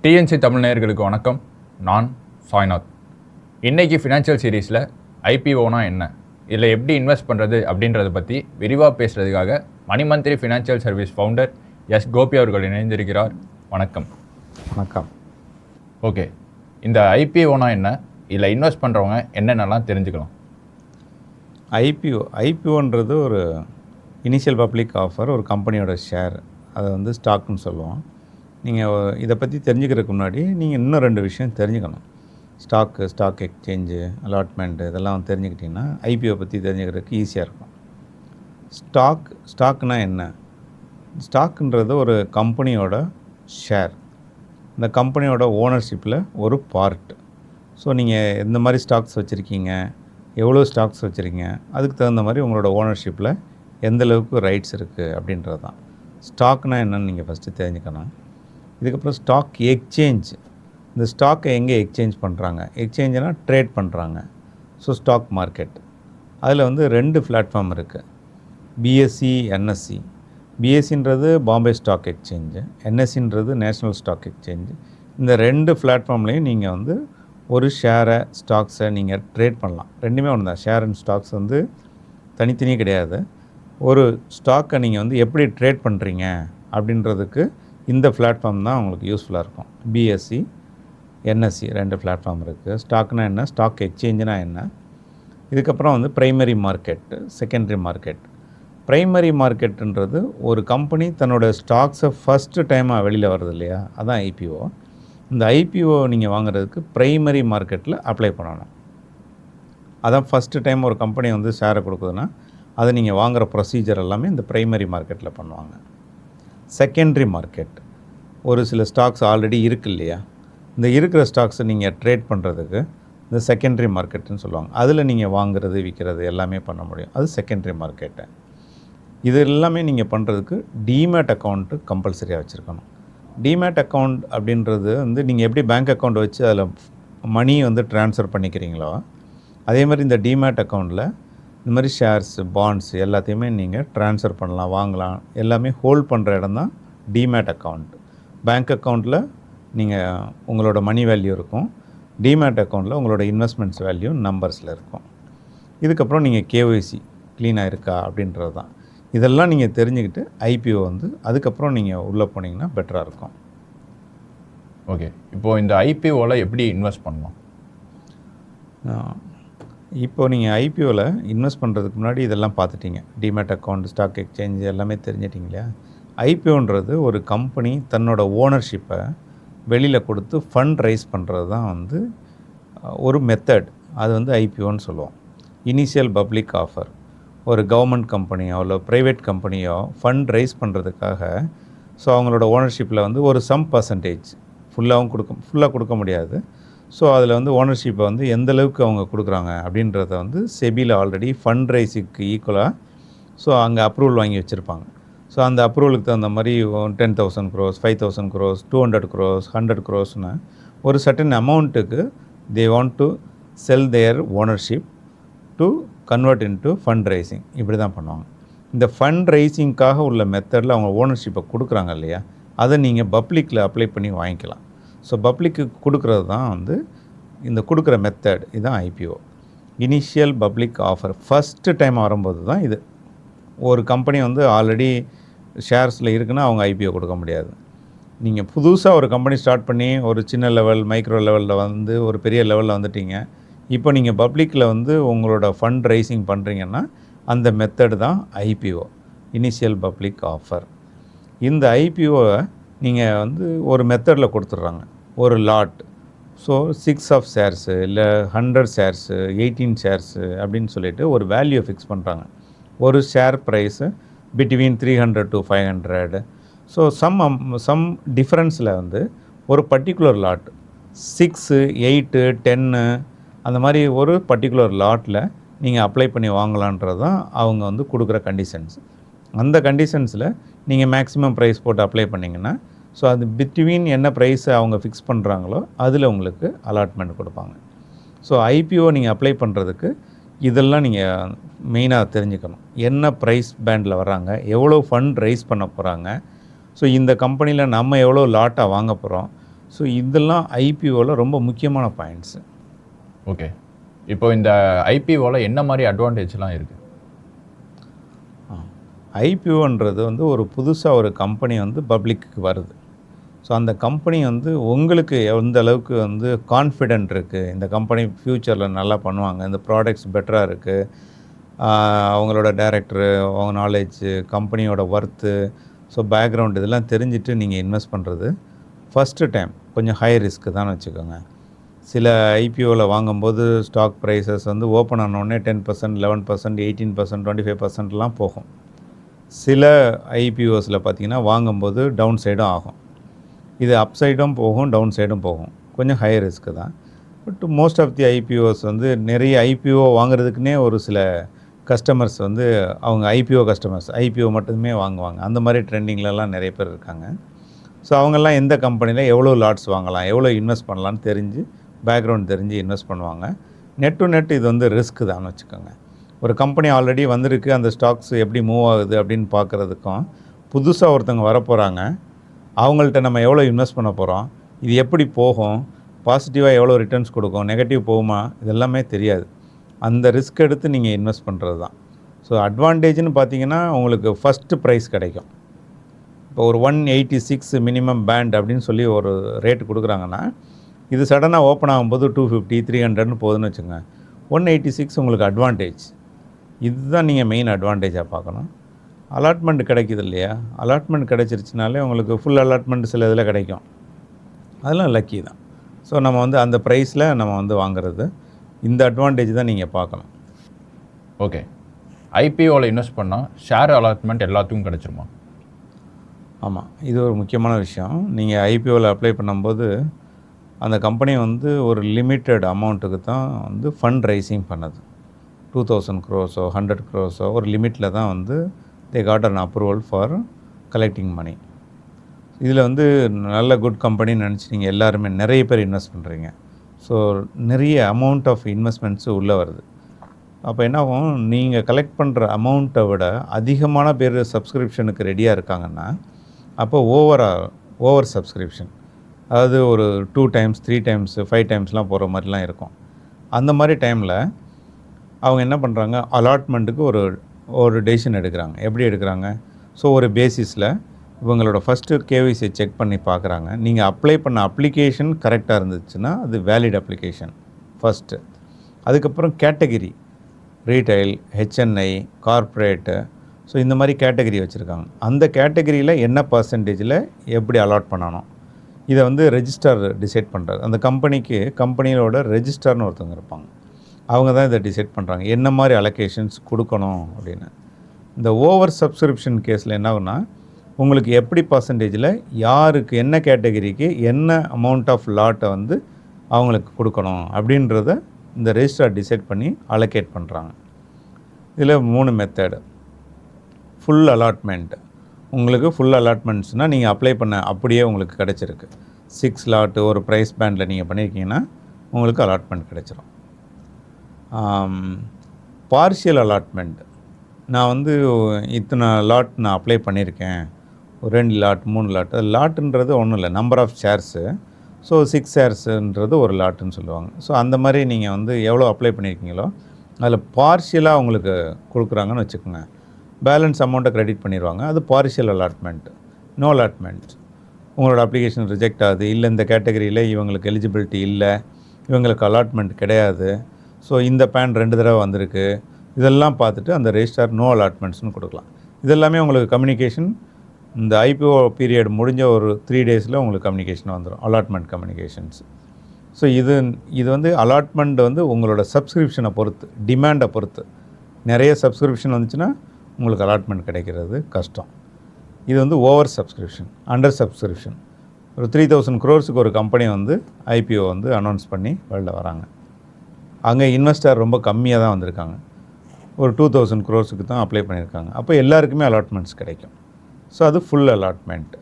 DNC Tamil நேயர்களுக்கு வணக்கம். நான் சாய்நாத். இன்றைக்கி ஃபினான்ஷியல் சீரீஸில் ஐபிஓனா என்ன, இதில் எப்படி இன்வெஸ்ட் பண்ணுறது அப்படின்றத பற்றி விரிவாக பேசுகிறதுக்காக Moneymantri financial service founder S Gopi அவர்கள் இணைந்திருக்கிறார். வணக்கம். வணக்கம். ஓகே, இந்த ஐபிஓனா என்ன, இதில் இன்வெஸ்ட் பண்ணுறவங்க என்னென்னலாம் தெரிஞ்சுக்கலாம்? ஐபிஓன்றது ஒரு இனிஷியல் பப்ளிக் ஆஃபர், ஒரு கம்பெனியோட ஷேர், அதை வந்து ஸ்டாக்னு சொல்லுவோம். நீங்கள் இதை பற்றி தெரிஞ்சுக்கிறதுக்கு முன்னாடி நீங்கள் இன்னும் 2 விஷயம் தெரிஞ்சுக்கணும். ஸ்டாக் எக்ஸ்சேஞ்சு, அலாட்மெண்ட்டு இதெல்லாம் தெரிஞ்சுக்கிட்டிங்கன்னா ஐபிஓ பற்றி தெரிஞ்சுக்கிறதுக்கு ஈஸியாக இருக்கும். ஸ்டாக்னால் என்ன? ஸ்டாக்குன்றது ஒரு கம்பெனியோட ஷேர், இந்த கம்பெனியோட ஓனர்ஷிப்பில் ஒரு பார்ட். ஸோ நீங்கள் எந்த மாதிரி ஸ்டாக்ஸ் வச்சுருக்கீங்க, எவ்வளோ ஸ்டாக்ஸ் வச்சுருக்கீங்க, அதுக்கு தகுந்த மாதிரி உங்களோட ஓனர்ஷிப்பில் எந்தளவுக்கு ரைட்ஸ் இருக்குது அப்படின்றது தான். ஸ்டாக்னால் என்னென்னு நீங்கள் ஃபஸ்ட்டு தெரிஞ்சுக்கணும். இதுக்கப்புறம் ஸ்டாக் எக்ஸ்சேஞ்ச், இந்த ஸ்டாக்கை எங்கே எக்ஸ்சேஞ்ச் பண்ணுறாங்க, எக்ஸ்சேஞ்சுனால் ட்ரேட் பண்ணுறாங்க. ஸோ ஸ்டாக் மார்க்கெட், அதில் வந்து 2 பிளாட்ஃபார்ம் இருக்குது, பிஎஸ்சி, என்எஸ்சி. பிஎஸ்சின்றது பாம்பே ஸ்டாக் எக்ஸ்சேஞ்சு, என்எஸ்சின்றது நேஷ்னல் ஸ்டாக் எக்ஸ்சேஞ்சு. இந்த 2 பிளாட்ஃபார்ம்லேயும் நீங்கள் வந்து ஒரு ஷேரை, ஸ்டாக்ஸை நீங்கள் ட்ரேட் பண்ணலாம். ரெண்டுமே ஒன்று தான். ஷேர் அண்ட் ஸ்டாக்ஸ் வந்து தனித்தனியே கிடையாது. ஒரு ஸ்டாக்கை நீங்கள் வந்து எப்படி ட்ரேட் பண்ணுறீங்க அப்படின்றதுக்கு இந்த பிளாட்ஃபார்ம் தான் உங்களுக்கு யூஸ்ஃபுல்லாக இருக்கும். பிஎஸ்சி, என்எஸ்சி 2 பிளாட்ஃபார்ம் இருக்குது. ஸ்டாக்னால் என்ன, ஸ்டாக் எக்ஸ்சேஞ்சுனா என்ன, இதுக்கப்புறம் வந்து primary market, secondary market. Primary மார்க்கெட்டுன்றது ஒரு கம்பெனி தன்னோட ஸ்டாக்ஸை ஃபஸ்ட்டு டைமாக வெளியில் வருது இல்லையா, அதான் ஐபிஓ. இந்த ஐபிஓ நீங்கள் வாங்குறதுக்கு ப்ரைமரி மார்க்கெட்டில் அப்ளை பண்ணணும். அதான் ஃபஸ்ட்டு டைம் ஒரு கம்பெனி வந்து ஷேரை கொடுக்குதுன்னா அதை நீங்கள் வாங்குகிற ப்ரொசீஜர் எல்லாமே இந்த ப்ரைமரி மார்க்கெட்டில் பண்ணுவாங்க. செகண்டரி மார்க்கெட், ஒரு சில ஸ்டாக்ஸ் ஆல்ரெடி இருக்குது இல்லையா, இந்த இருக்கிற ஸ்டாக்ஸை நீங்கள் ட்ரேட் பண்ணுறதுக்கு இந்த செகண்டரி மார்க்கெட்டுன்னு சொல்லுவாங்க. அதில் நீங்கள் வாங்குறது, விற்கிறது எல்லாமே பண்ண முடியும். அது செகண்டரி மார்க்கெட்டு. இது எல்லாமே நீங்கள் பண்ணுறதுக்கு டிமேட் அக்கௌண்ட்டு கம்பல்சரியாக வச்சுருக்கணும். டிமேட் அக்கௌண்ட் அப்படின்றது வந்து நீங்கள் எப்படி பேங்க் அக்கௌண்ட் வச்சு அதில் மணி வந்து ட்ரான்ஸ்ஃபர் பண்ணிக்கிறீங்களோ, அதே மாதிரி இந்த டிமேட் அக்கௌண்ட்டில் இந்த மாதிரி ஷேர்ஸ், பாண்ட்ஸ் எல்லாத்தையுமே நீங்கள் ட்ரான்ஸ்ஃபர் பண்ணலாம், வாங்கலாம். எல்லாமே ஹோல்ட் பண்ணுற இடம் தான் டிமேட் அக்கௌண்ட். பேங்க் அக்கௌண்ட்டில் நீங்கள் உங்களோட மணி வேல்யூ இருக்கும், டிமேட் அக்கௌண்ட்டில் உங்களோட இன்வெஸ்ட்மெண்ட்ஸ் வேல்யூ நம்பர்ஸில் இருக்கும். இதுக்கப்புறம் நீங்கள் கேஒய்சி க்ளீனாக இருக்கா அப்படின்றது தான். இதெல்லாம் நீங்கள் தெரிஞ்சுக்கிட்டு ஐபிஓ வந்து அதுக்கப்புறம் நீங்கள் உள்ளே போனீங்கன்னா பெட்டராக இருக்கும். ஓகே, இப்போது இந்த ஐபிஓவில் எப்படி இன்வெஸ்ட் பண்ணலாம்? இப்போது நீங்கள் ஐபிஓவில் இன்வெஸ்ட் பண்ணுறதுக்கு முன்னாடி இதெல்லாம் பார்த்துட்டீங்க. டிமேட் அக்கௌண்ட், ஸ்டாக் எக்ஸ்சேஞ்ச் எல்லாமே தெரிஞ்சிட்டிங்க இல்லையா. ஐபிஓன்றது ஒரு கம்பெனி தன்னோட ஓனர்ஷிப்பை வெளியில் கொடுத்து ஃபண்ட் ரைஸ் பண்ணுறது தான் வந்து ஒரு மெத்தட். அது வந்து ஐபிஓன்னு சொல்லுவோம். Initial public offer. ஒரு கவர்மெண்ட் கம்பெனியோ இல்லை ப்ரைவேட் கம்பெனியோ ஃபண்ட் ரைஸ் பண்ணுறதுக்காக, ஸோ அவங்களோட ஓனர்ஷிப்பில் வந்து ஒரு சம் பர்சன்டேஜ் ஃபுல்லாக கொடுக்க முடியாது. ஸோ அதில் வந்து ஓனர்ஷிப்பை வந்து எந்தளவுக்கு அவங்க கொடுக்குறாங்க அப்படின்றத வந்து செபியில் ஆல்ரெடி ஃபண்ட் ரைஸுக்கு ஈக்குவலாக ஸோ அங்கே அப்ரூவல் வாங்கி வச்சுருப்பாங்க. ஸோ அந்த அப்ரூவலுக்கு தகுந்த மாதிரி 10,000 crores, 5,000 crores, 200 crores, 100 crores ஒரு சர்டன் அமௌண்ட்டுக்கு they want to sell their ownership to convert into fund raising. இப்படி தான் பண்ணுவாங்க. இந்த ஃபண்ட் ரைசிங்க்காக உள்ள மெத்தடில் அவங்க ஓனர்ஷிப்பை கொடுக்குறாங்க இல்லையா, அதை நீங்கள் பப்ளிக்கில் அப்ளை பண்ணி வாங்கிக்கலாம். ஸோ பப்ளிக்கு கொடுக்குறது தான் வந்து இந்த கொடுக்குற மெத்தட். இதுதான் IPO, initial public offer. First time வரும்போது தான் இது. ஒரு கம்பெனி வந்து ஆல்ரெடி ஷேர்ஸில் இருக்குன்னா அவங்க ஐபிஓ கொடுக்க முடியாது. நீங்கள் புதுசாக ஒரு கம்பெனி ஸ்டார்ட் பண்ணி ஒரு சின்ன லெவல், மைக்ரோ லெவலில் வந்து ஒரு பெரிய லெவலில் வந்துட்டீங்க. இப்போ நீங்கள் பப்ளிக்கில் வந்து உங்களோட ஃபண்ட் ரைசிங் பண்ணுறீங்கன்னா அந்த மெத்தடு தான் ஐபிஓ, இனிஷியல் பப்ளிக் ஆஃபர். இந்த ஐபிஓவை நீங்கள் வந்து ஒரு மெத்தடில் கொடுத்துட்றாங்க. ஒரு லாட், ஸோ 6 ஆஃப் ஷேர்ஸு இல்லை 100 ஷேர்ஸு, 18 ஷேர்ஸு அப்படின்னு சொல்லிட்டு ஒரு வேல்யூ ஃபிக்ஸ் பண்ணுறாங்க. ஒரு share price between 300 to 500. So some டிஃப்ரென்ஸில் வந்து ஒரு பர்டிகுலர் லாட் 6, 8, 10 அந்த மாதிரி ஒரு பர்டிகுலர் லாட்டில் நீங்கள் அப்ளை பண்ணி வாங்கலான்றது தான் அவங்க வந்து கொடுக்குற கண்டிஷன்ஸ். அந்த கண்டிஷன்ஸில் நீங்கள் மேக்ஸிமம் ப்ரைஸ் போட்டு அப்ளை பண்ணிங்கன்னா, ஸோ அது பிட்வீன் என்ன ப்ரைஸை அவங்க ஃபிக்ஸ் பண்ணுறாங்களோ அதில் உங்களுக்கு அலாட்மெண்ட் கொடுப்பாங்க. ஸோ ஐபிஓ நீங்கள் அப்ளை பண்ணுறதுக்கு இதெல்லாம் நீங்கள் மெயினாக தெரிஞ்சுக்கணும். என்ன ப்ரைஸ் பேண்டில் வராங்க, எவ்வளோ ஃபண்ட் ரைஸ் பண்ண போகிறாங்க, ஸோ இந்த கம்பெனியில் நம்ம எவ்வளோ லாட்டாக வாங்க போகிறோம், ஸோ இதெல்லாம் ஐபிஓவில் ரொம்ப முக்கியமான பாயிண்ட்ஸு. ஓகே, இப்போ இந்த ஐபிஓவில் என்ன மாதிரி அட்வான்டேஜ்லாம் இருக்குது? ஐபிஓன்றது வந்து ஒரு புதுசாக ஒரு கம்பெனி வந்து பப்ளிக்கு வருது. ஸோ அந்த கம்பெனி வந்து உங்களுக்கு எந்த அளவுக்கு வந்து கான்ஃபிடென்ட் இருக்குது, இந்த கம்பெனி ஃப்யூச்சரில் நல்லா பண்ணுவாங்க, இந்த ப்ராடக்ட்ஸ் பெட்டராக இருக்குது, அவங்களோட டைரக்டரு, அவங்க நாலேஜு, கம்பெனியோட ஒர்த்து, ஸோ பேக்ரவுண்ட் இதெல்லாம் தெரிஞ்சுட்டு நீங்கள் இன்வெஸ்ட் பண்ணுறது ஃபஸ்ட்டு டைம் கொஞ்சம் ஹை ரிஸ்க்கு தான் வச்சுக்கோங்க. சில ஐபிஓவில் வாங்கும்போது ஸ்டாக் ப்ரைஸஸ் வந்து ஓப்பன் ஆனோடனே 10%, 11%, 18%, 25%லாம் போகும். சில ஐபிஓஸில் பார்த்திங்கன்னா வாங்கும்போது டவுன் சைடும் ஆகும். இது அப் சைடும் போகும், டவுன் சைடும் போகும். கொஞ்சம் ஹை ரிஸ்க்கு தான். But most of the IPOs வந்து நிறைய ஐபிஓ வாங்குறதுக்குன்னே ஒரு சில கஸ்டமர்ஸ் வந்து அவங்க ஐபிஓ கஸ்டமர்ஸ் ஐபிஓ மட்டுமே வாங்குவாங்க. அந்த மாதிரி ட்ரெண்டிங்லலாம் நிறைய பேர் இருக்காங்க. ஸோ அவங்கெல்லாம் எந்த கம்பெனியில் எவ்வளோ லாட்ஸ் வாங்கலாம், எவ்வளோ இன்வெஸ்ட் பண்ணலான்னு தெரிஞ்சு பேக்ரவுண்ட் தெரிஞ்சு இன்வெஸ்ட் பண்ணுவாங்க. நெட் டு நெட் இது வந்து ரிஸ்க்கு தான் வச்சுக்கோங்க. ஒரு கம்பெனி ஆல்ரெடி வந்திருக்கு, அந்த ஸ்டாக்ஸ் எப்படி மூவ் ஆகுது அப்படின்னு பார்க்குறதுக்கும், புதுசாக ஒருத்தவங்க வரப்போகிறாங்க, அவங்கள்ட்ட நம்ம எவ்வளோ இன்வெஸ்ட் பண்ண போகிறோம், இது எப்படி போகும், பாசிட்டிவாக எவ்வளோ ரிட்டர்ன்ஸ் கொடுக்கும், நெகட்டிவ் போகுமா, இதெல்லாமே தெரியாது. அந்த ரிஸ்க் எடுத்து நீங்கள் இன்வெஸ்ட் பண்ணுறது தான். ஸோ அட்வான்டேஜ்னு பார்த்தீங்கன்னா உங்களுக்கு ஃபஸ்ட்டு ப்ரைஸ் கிடைக்கும். இப்போ ஒரு 186 மினிமம் பேண்ட் அப்படின்னு சொல்லி ஒரு ரேட்டு கொடுக்குறாங்கன்னா, இது சடனாக ஓப்பன் ஆகும்போது 250, 300ன்னு போகுதுன்னு வச்சுங்க, 186 உங்களுக்கு அட்வான்டேஜ். இதுதான் நீங்கள் மெயின் அட்வான்டேஜாக பார்க்கணும். அலாட்மெண்ட் கிடைக்குது இல்லையா, அலாட்மெண்ட் கிடைச்சிருச்சுனாலே உங்களுக்கு ஃபுல் அலாட்மெண்ட் சில இதில் கிடைக்கும், அதெல்லாம் லக்கி தான். ஸோ நம்ம வந்து அந்த ப்ரைஸில் நம்ம வந்து வாங்குறது, இந்த அட்வான்டேஜ் தான் நீங்கள் பார்க்கணும். ஓகே, ஐபிஓவில் இன்வெஸ்ட் பண்ணால் ஷேர் அலாட்மெண்ட் எல்லாத்துக்கும் கிடச்சிருமா? ஆமாம், இது ஒரு முக்கியமான விஷயம். நீங்கள் ஐபிஓவில் அப்ளை பண்ணும்போது அந்த கம்பெனி வந்து ஒரு லிமிட்டட் அமௌண்ட்டுக்கு தான் வந்து ஃபண்ட் ரைசிங் பண்ணுது. 2000 crores 100 crores ஒரு லிமிட்டில் தான் வந்து they got an approval for collecting money. இதில் வந்து நல்ல குட் கம்பெனின்னு நினச்சி நீங்கள் எல்லாருமே நிறைய பேர் இன்வெஸ்ட் பண்ணுறீங்க. ஸோ நிறைய அமௌண்ட் ஆஃப் இன்வெஸ்ட்மெண்ட்ஸு உள்ளே வருது. அப்போ என்ன ஆகும், நீங்கள் கலெக்ட் பண்ணுற அமௌண்ட்டை விட அதிகமான பேர் சப்ஸ்கிரிப்ஷனுக்கு ரெடியாக இருக்காங்கன்னா, அப்போ ஓவர் சப்ஸ்கிரிப்ஷன், அதாவது ஒரு 2 times 3 times 5 timesலாம் போகிற மாதிரிலாம் இருக்கும். அந்த மாதிரி டைமில் அவங்க என்ன பண்ணுறாங்க, அலாட்மெண்ட்டுக்கு ஒரு டெசிஷன் எடுக்கிறாங்க. எப்படி எடுக்கிறாங்க, ஸோ ஒரு பேசிஸில் இவங்களோட ஃபஸ்ட்டு கேஒய்சி செக் பண்ணி பார்க்குறாங்க. நீங்கள் அப்ளை பண்ண அப்ளிகேஷன் கரெக்டாக இருந்துச்சுன்னா அது வேலிட் அப்ளிகேஷன் ஃபஸ்ட்டு. அதுக்கப்புறம் category, retail, HNI, corporate, so இந்த மாதிரி கேட்டகிரி வச்சுருக்காங்க. அந்த கேட்டகிரியில் என்ன பர்சன்டேஜில் எப்படி அலாட் பண்ணணும், இதை வந்து ரெஜிஸ்டார் டிசைட் பண்ணுறாரு. அந்த கம்பெனியோட ரெஜிஸ்டார்னு ஒருத்தவங்க இருப்பாங்க, அவங்க தான் இதை டிசைட் பண்ணுறாங்க என்ன மாதிரி அலோகேஷன்ஸ் கொடுக்கணும் அப்படின்னு. இந்த ஓவர் சப்ஸ்கிரிப்ஷன் கேஸில் என்ன ஆகுனா, உங்களுக்கு எப்படி பர்சன்டேஜில் யாருக்கு என்ன கேட்டகிரிக்கு என்ன அமௌண்ட் ஆஃப் லாட்டை வந்து அவங்களுக்கு கொடுக்கணும் அப்படின்றத இந்த ரெஜிஸ்டார் டிசைட் பண்ணி அலோகேட் பண்ணுறாங்க. இதில் 3 மெத்தடு. ஃபுல் அலாட்மெண்ட், உங்களுக்கு ஃபுல் அலாட்மெண்ட்ஸ்னால் நீங்கள் அப்ளை பண்ண அப்படியே உங்களுக்கு கிடச்சிருக்கு. 6 லாட்டு ஒரு ப்ரைஸ் பேண்டில் நீங்கள் பண்ணியிருக்கீங்கன்னா உங்களுக்கு அலாட்மெண்ட் கிடச்சிரும். பார்ஷியல் அலாட்மெண்ட், நான் வந்து இத்தனை லாட் நான் அப்ளை பண்ணியிருக்கேன், ஒரு 2 லாட் 3 லாட். லாட்டுன்றது ஒன்றும் இல்லை, நம்பர் ஆஃப் ஷேர்ஸு. ஸோ 6 ஷேர்ஸுன்றது ஒரு லாட்டுன்னு சொல்லுவாங்க. ஸோ அந்த மாதிரி நீங்கள் வந்து எவ்வளோ அப்ளை பண்ணியிருக்கீங்களோ அதில் பார்ஷியலாக உங்களுக்கு கொடுக்குறாங்கன்னு வச்சுக்கோங்க. பேலன்ஸ் அமௌண்ட்டை க்ரெடிட் பண்ணிடுவாங்க, அது பார்ஷியல் அலாட்மெண்ட். நோ அலாட்மெண்ட், உங்களோட அப்ளிகேஷன் ரிஜெக்ட் ஆகுது, இல்லை இந்த கேட்டகரியில் இவங்களுக்கு எலிஜிபிலிட்டி இல்லை, இவங்களுக்கு அலாட்மெண்ட் கிடையாது, ஸோ இந்த பேன் 2 தடவை வந்திருக்கு, இதெல்லாம் பார்த்துட்டு அந்த ரெஜிஸ்டார் நோ அலாட்மெண்ட்ஸ்னு கொடுக்கலாம். இதெல்லாமே உங்களுக்கு கம்யூனிகேஷன் இந்த ஐபிஓ பீரியட் முடிஞ்ச ஒரு 3 daysல உங்களுக்கு கம்யூனிகேஷன் வந்துடும், அலாட்மெண்ட் கம்யூனிகேஷன்ஸ். ஸோ இது வந்து அலாட்மெண்ட் வந்து உங்களோட சப்ஸ்கிரிப்ஷனை பொறுத்து, டிமாண்டை பொறுத்து. நிறைய சப்ஸ்கிரிப்ஷன் வந்துச்சுன்னா உங்களுக்கு அலாட்மெண்ட் கிடைக்கிறது கஷ்டம். இது வந்து ஓவர் சப்ஸ்கிரிப்ஷன், அண்டர் சப்ஸ்கிரிப்ஷன். ஒரு 3000 crores ஒரு கம்பெனி வந்து ஐபிஓ வந்து அனௌன்ஸ் பண்ணி வெளில வராங்க. அங்கே இன்வெஸ்டர் ரொம்ப கம்மியாக தான் வந்திருக்காங்க, ஒரு 2000 crores தான் அப்ளை பண்ணியிருக்காங்க. அப்போ எல்லாருக்குமே அலாட்மெண்ட்ஸ் கிடைக்கும். ஸோ அது ஃபுல் அலாட்மெண்ட்.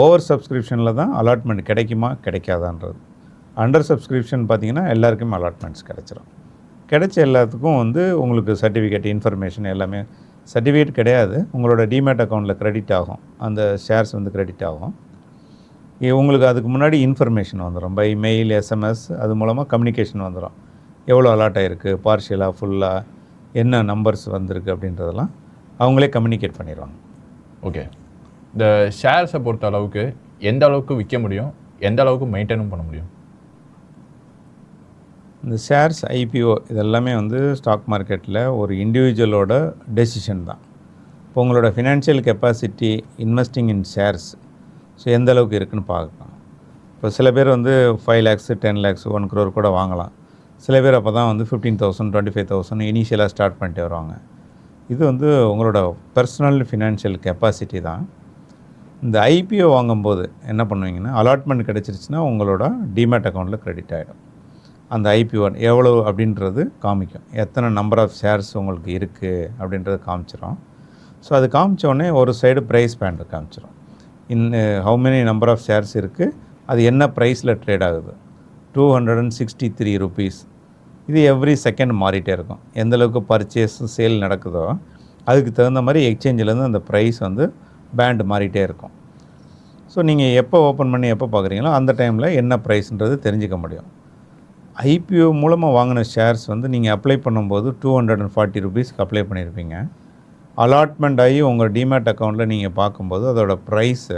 ஓவர் சப்ஸ்கிரிப்ஷனில் தான் அலாட்மெண்ட் கிடைக்குமா கிடைக்காதான்றது. அண்டர் சப்ஸ்கிரிப்ஷன் பார்த்திங்கன்னா எல்லாருக்குமே அலாட்மெண்ட்ஸ் கிடைச்சிரும். கிடைச்ச எல்லாத்துக்கும் வந்து உங்களுக்கு சர்டிஃபிகேட் இன்ஃபர்மேஷன் எல்லாமே, சர்டிஃபிகேட் கிடையாது, உங்களோட டிமேட் அக்கௌண்ட்டில் க்ரெடிட் ஆகும், அந்த ஷேர்ஸ் வந்து க்ரெடிட் ஆகும். உங்களுக்கு அதுக்கு முன்னாடி இன்ஃபர்மேஷன் வந்துடும். பை மெயில், எஸ்எம்எஸ் அது மூலமாக கம்யூனிகேஷன் வந்துடும். எவ்வளோ அலாட் ஆகிருக்கு, பார்ஷியலாக, ஃபுல்லாக, என்ன நம்பர்ஸ் வந்திருக்கு அப்படின்றதெல்லாம் அவங்களே கம்யூனிகேட் பண்ணிடுவாங்க. ஓகே. இந்த ஷேர்ஸை பொறுத்த அளவுக்கு எந்த அளவுக்கு விற்க முடியும், எந்த அளவுக்கு மெயின்டைனும் பண்ண முடியும்? இந்த ஷேர்ஸ், ஐபிஓ இதெல்லாமே ஸ்டாக் மார்க்கெட்டில் ஒரு இண்டிவிஜுவலோட டெசிஷன் தான். இப்போ உங்களோட financial capacity investing in shares so எந்த அளவுக்கு இருக்குதுன்னு பார்க்கலாம். இப்போ சில பேர் 5 lakhs 10 lakhs 1 crore கூட வாங்கலாம். சில பேர் அப்போ தான் 15,000 25,000 இனிஷியலாக ஸ்டார்ட் பண்ணிட்டு வருவாங்க. இது உங்களோட பர்சனல் ஃபினான்ஷியல் கெப்பாசிட்டி தான். இந்த ஐபிஓ வாங்கும்போது என்ன பண்ணுவீங்கன்னா, அலாட்மெண்ட் கிடச்சிருச்சுன்னா உங்களோட டிமேட் அக்கௌண்ட்டில் கிரெடிட் ஆகிடும். அந்த ஐபிஓ எவ்வளோ அப்படின்றது காமிக்கும். எத்தனை நம்பர் ஆஃப் ஷேர்ஸ் உங்களுக்கு இருக்குது அப்படின்றது காமிச்சிடும். ஸோ அது காமிச்சோடனே ஒரு சைடு ப்ரைஸ் பேண்ட் காமிச்சிடும். How many number of shares இருக்குது, அது என்ன ப்ரைஸில் ட்ரேட் ஆகுது, 263 rupees. இது எவ்ரி செகண்ட் மாறிட்டே இருக்கும். எந்தளவுக்கு பர்ச்சேஸ் சேல் நடக்குதோ அதுக்கு தகுந்த மாதிரி எக்ஸ்சேஞ்சிலேருந்து அந்த ப்ரைஸ் பேண்ட் மாறிட்டே இருக்கும். ஸோ நீங்கள் எப்போ ஓப்பன் பண்ணி எப்போ பார்க்குறீங்களோ அந்த டைமில் என்ன ப்ரைஸ்ன்றது தெரிஞ்சிக்க முடியும். ஐபிஓ மூலமாக வாங்கின ஷேர்ஸ் நீங்கள் அப்ளை பண்ணும்போது 240 rupeesக்கு அப்ளை பண்ணியிருப்பீங்க. அலாட்மெண்ட் ஆகி உங்கள் டிமேட் அக்கௌண்ட்டில் நீங்கள் பார்க்கும்போது அதோட ப்ரைஸு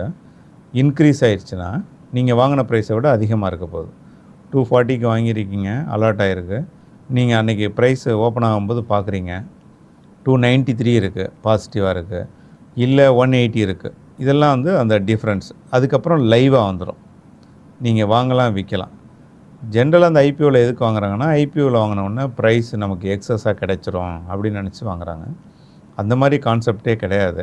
இன்க்ரீஸ் ஆகிடுச்சுன்னா நீங்கள் வாங்கின ப்ரைஸை விட அதிகமாக இருக்க போகுது. 240க்கு வாங்கியிருக்கீங்க, அலாட் ஆகிருக்கு. நீங்கள் அன்றைக்கி ப்ரைஸ் ஓப்பன் ஆகும்போது பார்க்குறீங்க 293 இருக்குது, பாசிட்டிவாக இருக்குது, இல்லை 180 இருக்குது. இதெல்லாம் அந்த டிஃப்ரென்ஸ் அதுக்கப்புறம் லைவாக வந்துடும். நீங்கள் வாங்கலாம், விற்கலாம். ஜென்ரலாக அந்த ஐபிஓவில் எதுக்கு வாங்குறாங்கன்னா, ஐபிஓவில் வாங்கினோடனே ப்ரைஸ் நமக்கு எக்ஸஸாக கிடைச்சிரும் அப்படின்னு நினச்சி வாங்குறாங்க. அந்த மாதிரி கான்செப்டே கிடையாது.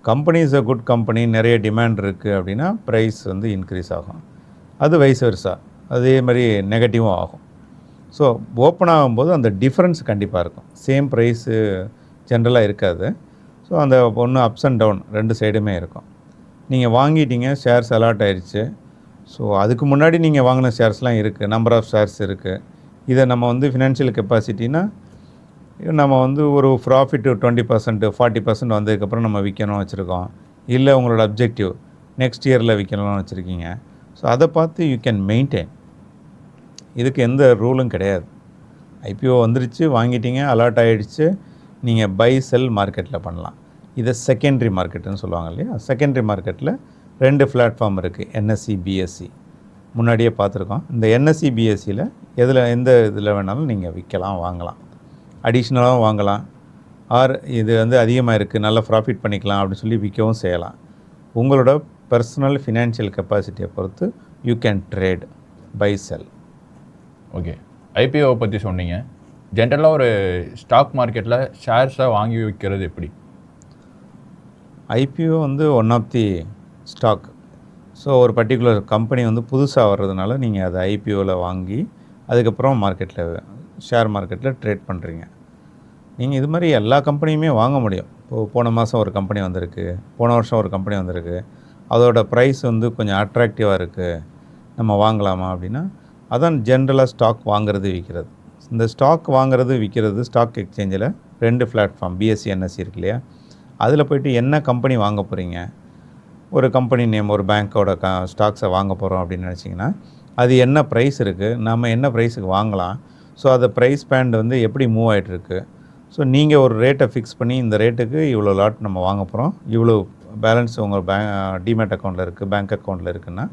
Company is a good company, நிறைய டிமாண்ட் இருக்குது அப்படின்னா ப்ரைஸ் இன்க்ரீஸ் ஆகும். அது வைஸ் வெர்சா, அதே மாதிரி நெகட்டிவும் ஆகும். ஸோ ஓப்பன் ஆகும்போது அந்த டிஃப்ரென்ஸ் கண்டிப்பாக இருக்கும். சேம் ப்ரைஸு ஜென்ரலாக இருக்காது. ஸோ அந்த ஒன்று அப்ஸ் அண்ட் டவுன் 2 சைடுமே இருக்கும். நீங்கள் வாங்கிட்டீங்க, ஷேர்ஸ் அலாட் ஆயிடுச்சு. ஸோ அதுக்கு முன்னாடி நீங்கள் வாங்கின ஷேர்ஸ்லாம் இருக்குது, நம்பர் ஆஃப் ஷேர்ஸ் இருக்குது. இதை நம்ம ஃபினான்ஷியல் கெப்பாசிட்டினா நம்ம ஒரு ப்ராஃபிட் 20% 40% வந்ததுக்கப்புறம் நம்ம விற்கணும் வச்சுருக்கோம். இல்லை உங்களோட அப்ஜெக்டிவ் நெக்ஸ்ட் இயரில் விற்கணும்னு வச்சுருக்கீங்க. ஸோ அதை பார்த்து யூ கேன் மெயின்டைன். இதுக்கு எந்த ரூலும் கிடையாது. ஐபிஓ வந்துருச்சு, வாங்கிட்டீங்க, அலாட் ஆகிடுச்சு, நீங்கள் பை செல் மார்க்கெட்டில் பண்ணலாம். இதை செகண்டரி மார்க்கெட்டுன்னு சொல்லுவாங்க இல்லையா? செகண்டரி மார்க்கெட்டில் 2 பிளாட்ஃபார்ம் இருக்குது, என்எஸ்சி, பிஎஸ்சி. முன்னாடியே பார்த்துருக்கோம். இந்த என்எஸ்சி, பிஎஸ்சியில் எந்த இதில் வேணாலும் நீங்கள் விற்கலாம், வாங்கலாம், அடிஷ்னலாகவும் வாங்கலாம். ஆர் இது அதிகமாக இருக்குது, நல்லா ப்ராஃபிட் பண்ணிக்கலாம் அப்படின்னு சொல்லி விற்கவும் செய்யலாம். உங்களோட பர்சனல் ஃபினான்ஷியல் கெப்பாசிட்டியை பொறுத்து you can trade, buy sell. Okay. ஐபிஓவை பற்றி சொன்னீங்க. ஜென்ரலாக ஒரு ஸ்டாக் மார்க்கெட்டில் ஷேர்ஸை வாங்கி விற்கிறது எப்படி? IPO one of the stock. So ஒரு பர்டிகுலர் கம்பெனி புதுசாக வர்றதுனால நீங்கள் அதை ஐபிஓவில் வாங்கி அதுக்கப்புறம் மார்க்கெட்டில், ஷேர் மார்க்கெட்டில் ட்ரேட் பண்ணுறீங்க. நீங்கள் இது மாதிரி எல்லா கம்பெனியுமே வாங்க முடியும். இப்போது போன மாதம் ஒரு கம்பெனி வந்திருக்கு, போன வருஷம் ஒரு கம்பெனி வந்திருக்கு, அதோட ப்ரைஸ் கொஞ்சம் அட்ராக்டிவாக இருக்குது, நம்ம வாங்கலாமா அப்படின்னா அதான் ஜென்ரலாக ஸ்டாக் வாங்குறது, விற்கிறது. இந்த ஸ்டாக் வாங்குறது, விற்கிறது ஸ்டாக் எக்ஸ்சேஞ்சில் 2 பிளாட்ஃபார்ம், பிஎஸ்சி, என்எஸ்சி இருக்கு இல்லையா? அதில் போய்ட்டு என்ன கம்பெனி வாங்க போகிறீங்க, ஒரு கம்பெனி நேம், ஒரு பேங்க்கோட ஸ்டாக்ஸை வாங்க போகிறோம் அப்படின்னு நினச்சிங்கன்னா அது என்ன ப்ரைஸ் இருக்குது, நம்ம என்ன ப்ரைஸுக்கு வாங்கலாம். ஸோ அது ப்ரைஸ் பேண்ட் எப்படி மூவ் ஆகிட்டுருக்கு. ஸோ நீங்கள் ஒரு ரேட்டை ஃபிக்ஸ் பண்ணி இந்த ரேட்டுக்கு இவ்வளோ லாட் நம்ம வாங்க போகிறோம், இவ்வளோ பேலன்ஸ் உங்கள் டிமேட் அக்கௌண்ட்டில் இருக்குது, பேங்க் அக்கௌண்ட்டில் இருக்குன்னா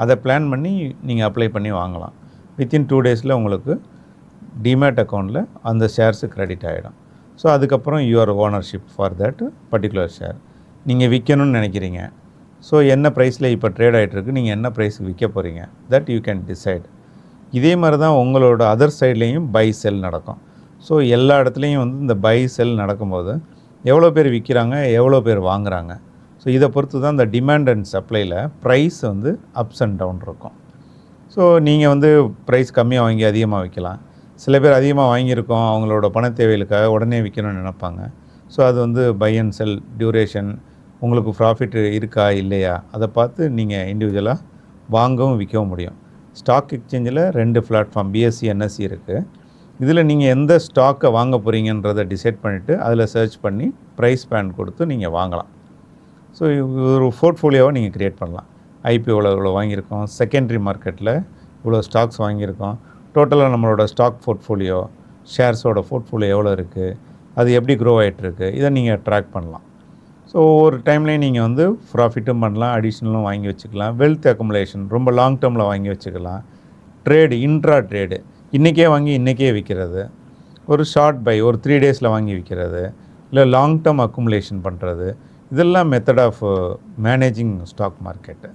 அதை பிளான் பண்ணி நீங்கள் அப்ளை பண்ணி வாங்கலாம். வித்தின் 2 daysல உங்களுக்கு டிமேட் அக்கௌண்ட்டில் அந்த ஷேர்ஸு கிரெடிட் ஆகிடும். ஸோ அதுக்கப்புறம் your ownership for that particular share. நீங்கள் விற்கணும்னு நினைக்கிறீங்க. ஸோ என்ன ப்ரைஸில் இப்போ ட்ரேட் ஆகிட்டுருக்கு, நீங்கள் என்ன ப்ரைஸுக்கு விற்க போகிறீங்க, தட் யூ கேன் டிசைட். இதே மாதிரி தான் உங்களோட அதர் சைட்லேயும் பை செல் நடக்கும். ஸோ எல்லா இடத்துலையும் இந்த பை செல் நடக்கும்போது எவ்வளோ பேர் விற்கிறாங்க, எவ்வளோ பேர் வாங்குகிறாங்க. ஸோ இதை பொறுத்து தான் இந்த டிமாண்ட் அண்ட் சப்ளையில் ப்ரைஸ் அப்ஸ் அண்ட் டவுன் இருக்கும். ஸோ நீங்கள் ப்ரைஸ் கம்மியாக வாங்கி அதிகமாக விற்கலாம். சில பேர் அதிகமாக வாங்கியிருக்கோம், அவங்களோட பண தேவைகளுக்காக உடனே விற்கணும்னு நினைப்பாங்க. ஸோ அது பை அண்ட் செல் டியூரேஷன், உங்களுக்கு ப்ராஃபிட் இருக்கா இல்லையா, அதை பார்த்து நீங்கள் இண்டிவிஜுவலாக வாங்கவும் விற்கவும் முடியும். ஸ்டாக் எக்ஸ்சேஞ்சில் 2 பிளாட்ஃபார்ம், பிஎஸ்சி, என்எஸ்சி இருக்குது. இதில் நீங்கள் எந்த ஸ்டாக்கை வாங்க போகிறீங்கன்றதை டிசைட் பண்ணிவிட்டு அதில் சர்ச் பண்ணி ப்ரைஸ் பேண்ட் கொடுத்து நீங்கள் வாங்கலாம். ஸோ ஒரு போர்ட்ஃபோலியோவை நீங்கள் க்ரியேட் பண்ணலாம். ஐபிஓவில் இவ்வளோ வாங்கியிருக்கோம், செகண்டரி மார்க்கெட்டில் இவ்வளோ ஸ்டாக்ஸ் வாங்கியிருக்கோம், டோட்டலாக நம்மளோட ஸ்டாக் போர்ட்ஃபோலியோ ஷேர்ஸோட போர்ட்ஃபோலியோ எவ்வளோ இருக்குது, அது எப்படி க்ரோ ஆகிட்டுருக்கு, இதை நீங்கள் ட்ராக் பண்ணலாம். ஸோ ஒரு டைம்லேயும் நீங்கள் வந்து ப்ராஃபிட்டும் பண்ணலாம், அடிஷ்னலும் வாங்கி வச்சுக்கலாம். வெல்த் அக்குமுலேஷன் ரொம்ப லாங் டேர்மில் வாங்கி வச்சுக்கலாம். ட்ரேடு, இன்ட்ரா ட்ரேடு, இன்றைக்கே வாங்கி இன்றைக்கே விற்கிறது, ஒரு ஷார்ட் பை ஒரு 3 டேஸில் வாங்கி விற்கிறது, இல்லை லாங் டேர்ம் அக்குமுலேஷன் பண்ணுறது, இதெல்லாம் method of managing stock market.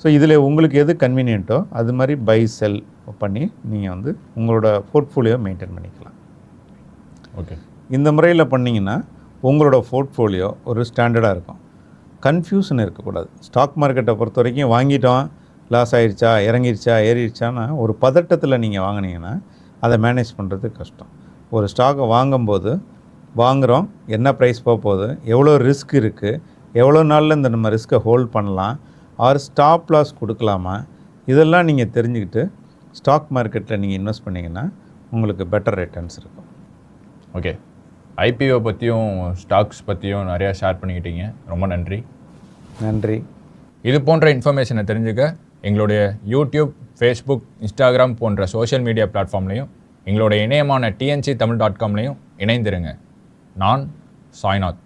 So இதில் உங்களுக்கு எது கன்வீனியன்ட்டோ அது மாதிரி பை செல் பண்ணி நீங்கள் வந்து உங்களோட போர்ட்ஃபோலியோ மெயின்டைன் பண்ணிக்கலாம். ஓகே, இந்த முறையில் பண்ணிங்கன்னா உங்களோட போர்ட்ஃபோலியோ ஒரு ஸ்டாண்டர்டாக இருக்கும். கன்ஃபியூஷன் இருக்கக்கூடாது. ஸ்டாக் மார்க்கெட்டை பொறுத்த வரைக்கும் வாங்கிட்டோம், லாஸ் ஆகிடுச்சா, இறங்கிடுச்சா, ஏறிடுச்சான்னா ஒரு பதட்டத்தில் நீங்கள் வாங்கினீங்கன்னா அதை மேனேஜ் பண்ணுறது கஷ்டம். ஒரு ஸ்டாக்கை வாங்கும்போது வாங்குகிறோம், என்ன ப்ரைஸ் போக போகுது, எவ்வளோ ரிஸ்க் இருக்குது, எவ்வளோ நாளில் இந்த நம்ம ரிஸ்க்கை ஹோல்ட் பண்ணலாம், ஆர் ஸ்டாப் லாஸ் கொடுக்கலாமா, இதெல்லாம் நீங்கள் தெரிஞ்சுக்கிட்டு ஸ்டாக் மார்க்கெட்டில் நீங்கள் இன்வெஸ்ட் பண்ணிங்கன்னா உங்களுக்கு பெட்டர் ரிட்டர்ன்ஸ் இருக்கும். ஓகே, ஐபிஓ பற்றியும் ஸ்டாக்ஸ் பற்றியும் நிறையா ஷேர் பண்ணிக்கிட்டீங்க. ரொம்ப நன்றி. நன்றி. இது போன்ற இன்ஃபர்மேஷனை தெரிஞ்சுக்க எங்களுடைய யூடியூப், ஃபேஸ்புக், இன்ஸ்டாகிராம் போன்ற சோஷியல் மீடியா பிளாட்ஃபார்ம்லையும் எங்களுடைய இணையமான tnctamil.com இணைந்திருங்க. நான் சாய்நாத்.